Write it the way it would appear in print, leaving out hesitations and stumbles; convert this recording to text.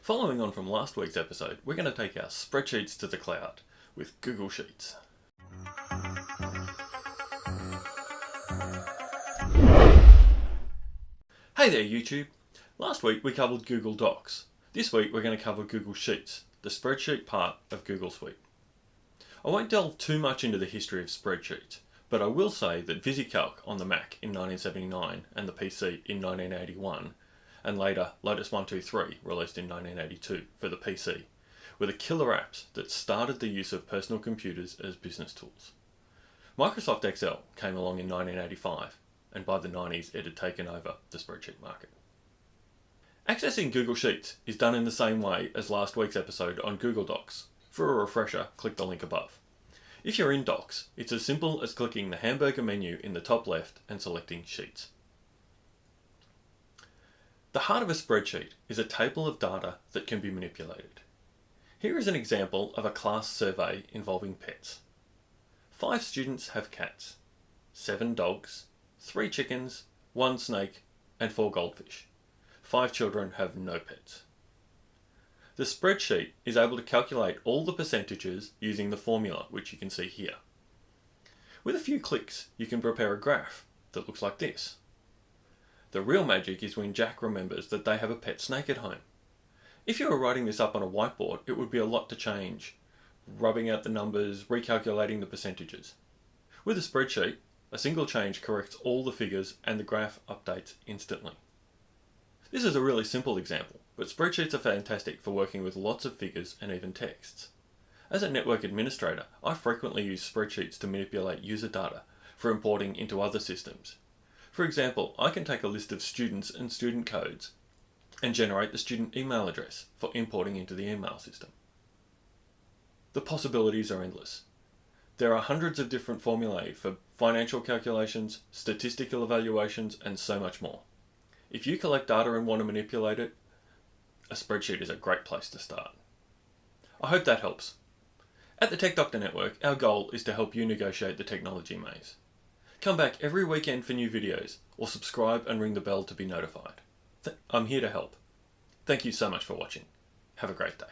Following on from last week's episode, we're going to take our spreadsheets to the cloud with Google Sheets. Hey there YouTube! Last week we covered Google Docs. This week we're going to cover Google Sheets, the spreadsheet part of Google Suite. I won't delve too much into the history of spreadsheets, but I will say that VisiCalc on the Mac in 1979 and the PC in 1981, and later Lotus 123 released in 1982 for the PC, were the killer apps that started the use of personal computers as business tools. Microsoft Excel came along in 1985, and by the 90s it had taken over the spreadsheet market. Accessing Google Sheets is done in the same way as last week's episode on Google Docs. For a refresher, click the link above. If you're in Docs, it's as simple as clicking the hamburger menu in the top left and selecting Sheets. The heart of a spreadsheet is a table of data that can be manipulated. Here is an example of a class survey involving pets. 5 students have cats, 7 dogs, 3 chickens, 1 snake, and 4 goldfish. 5 children have no pets. The spreadsheet is able to calculate all the percentages using the formula, which you can see here. With a few clicks, you can prepare a graph that looks like this. The real magic is when Jack remembers that they have a pet snake at home. If you were writing this up on a whiteboard, it would be a lot to change, rubbing out the numbers, recalculating the percentages. With a spreadsheet, a single change corrects all the figures and the graph updates instantly. This is a really simple example, but spreadsheets are fantastic for working with lots of figures and even texts. As a network administrator, I frequently use spreadsheets to manipulate user data for importing into other systems. For example, I can take a list of students and student codes and generate the student email address for importing into the email system. The possibilities are endless. There are hundreds of different formulae for financial calculations, statistical evaluations, and so much more. If you collect data and want to manipulate it, a spreadsheet is a great place to start. I hope that helps. At the Tech Doctor Network, our goal is to help you negotiate the technology maze. Come back every weekend for new videos, or subscribe and ring the bell to be notified. I'm here to help. Thank you so much for watching. Have a great day.